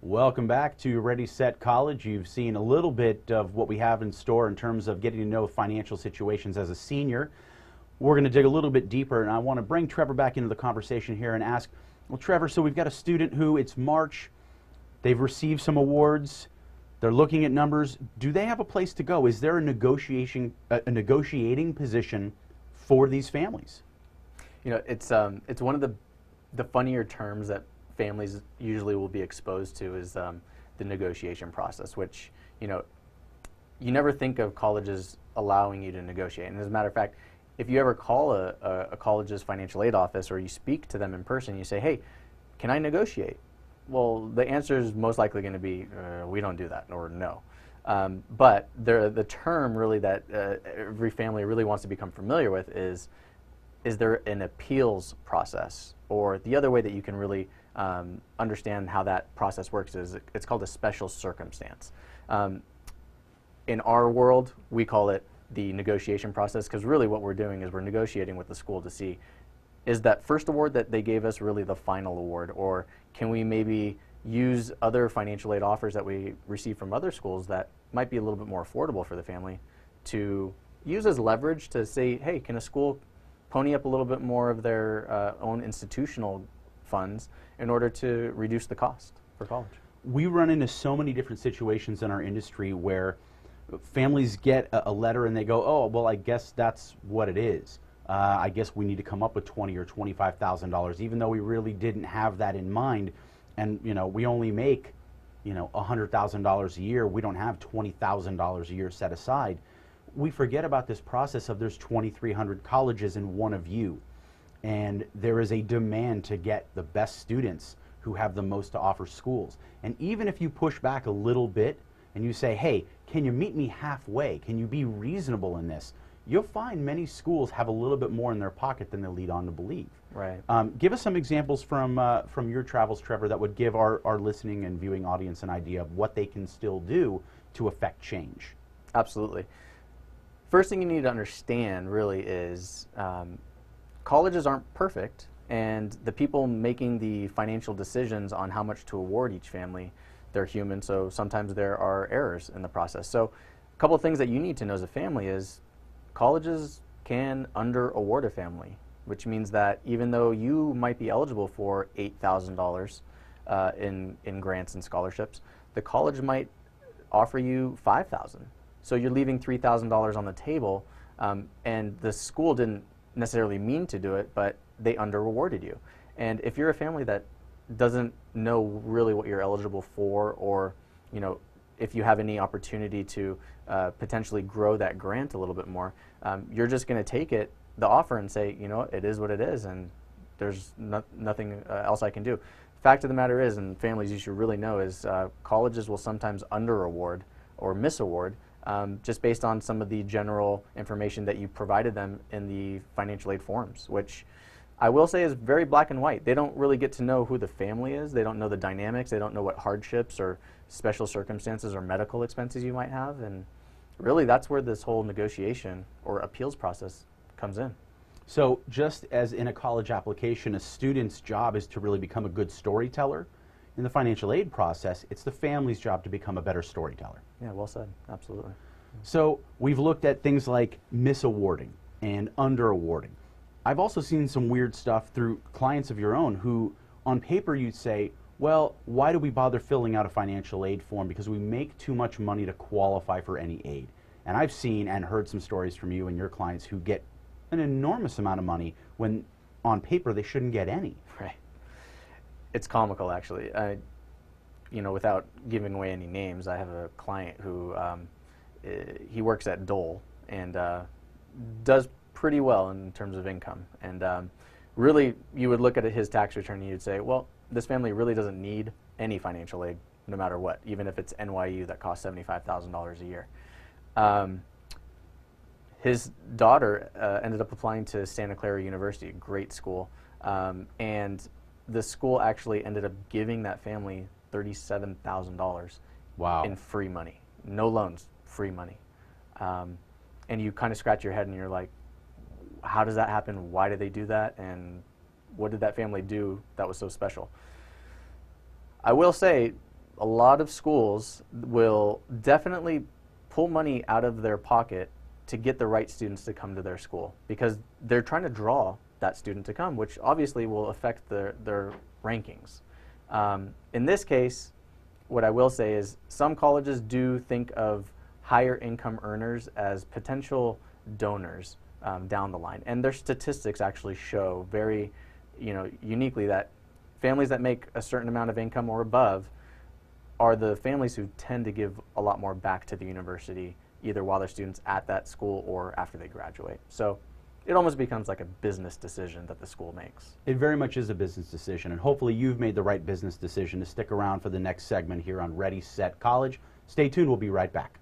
Welcome back to Ready, Set, College. You've seen a little bit of what we have in store in terms of getting to know financial situations as a senior. We're going to dig a little bit deeper, and I want to bring Trevor back into the conversation here and ask, well, Trevor, so we've got a student who, it's March, they've received some awards, they're looking at numbers. Do they have a place to go? Is there a negotiating position for these families? You know, it's one of the funnier terms that families usually will be exposed to is the negotiation process, which, you know, you never think of colleges allowing you to negotiate. And as a matter of fact, if you ever call a college's financial aid office or you speak to them in person, you say, hey, can I negotiate? Well, the answer is most likely going to be, we don't do that, or no. But the term really that every family really wants to become familiar with is there an appeals process? Or the other way that you can really understand how that process works is it's called a special circumstance. In our world, we call it the negotiation process, because really what we're doing is we're negotiating with the school to see, is that first award that they gave us really the final award, or can we maybe use other financial aid offers that we receive from other schools that might be a little bit more affordable for the family to use as leverage to say, hey, can a school pony up a little bit more of their own institutional funds in order to reduce the cost for college? We run into so many different situations in our industry where families get a letter and they go, oh, well, I guess that's what it is. I guess we need to come up with $20,000 or $25,000, even though we really didn't have that in mind. And, you know, we only make, you know, $100,000 a year. We don't have $20,000 a year set aside. We forget about this process of there's 2,300 colleges in one of you. And there is a demand to get the best students who have the most to offer schools. And even if you push back a little bit and you say, hey, can you meet me halfway? Can you be reasonable in this? You'll find many schools have a little bit more in their pocket than they lead on to believe. Right. Give us some examples from your travels, Trevor, that would give our listening and viewing audience an idea of what they can still do to affect change. Absolutely. First thing you need to understand really is colleges aren't perfect, and the people making the financial decisions on how much to award each family, they're human, so sometimes there are errors in the process. So a couple of things that you need to know as a family is colleges can under-award a family, which means that even though you might be eligible for $8,000 in grants and scholarships, the college might offer you $5,000. So you're leaving $3,000 on the table, and the school didn't necessarily mean to do it, but they under-awarded you. And if you're a family that doesn't know really what you're eligible for, or, you know, if you have any opportunity to potentially grow that grant a little bit more, you're just going to take the offer and say, you know, it is what it is, and there's nothing else I can do. Fact of the matter is, and families you should really know, is colleges will sometimes under-award or mis-award just based on some of the general information that you provided them in the financial aid forms, which I will say is very black and white. They don't really get to know who the family is. They don't know the dynamics. They don't know what hardships or special circumstances or medical expenses you might have. And really, that's where this whole negotiation or appeals process comes in. So just as in a college application, a student's job is to really become a good storyteller. In the financial aid process, it's the family's job to become a better storyteller. Yeah, well said. Absolutely. So we've looked at things like misawarding and underawarding. I've also seen some weird stuff through clients of your own who, on paper, you'd say, well, why do we bother filling out a financial aid form? Because we make too much money to qualify for any aid. And I've seen and heard some stories from you and your clients who get an enormous amount of money when, on paper, they shouldn't get any. Right. It's comical, actually. You know, without giving away any names, I have a client who he works at Dole and does pretty well in terms of income. And really, you would look at his tax return and you'd say, well, this family really doesn't need any financial aid, no matter what, even if it's NYU that costs $75,000 a year. His daughter ended up applying to Santa Clara University, a great school, and the school actually ended up giving that family $37,000 Wow. in free money. No loans, free money. And you kind of scratch your head and you're like, how does that happen? Why did they do that? And what did that family do that was so special? I will say a lot of schools will definitely pull money out of their pocket to get the right students to come to their school because they're trying to draw that student to come, which obviously will affect their rankings. In this case, what I will say is some colleges do think of higher income earners as potential donors down the line. And their statistics actually show very, uniquely that families that make a certain amount of income or above are the families who tend to give a lot more back to the university, either while they're students at that school or after they graduate. So it almost becomes like a business decision that the school makes. It very much is a business decision, and hopefully you've made the right business decision to stick around for the next segment here on Ready, Set, College. Stay tuned, we'll be right back.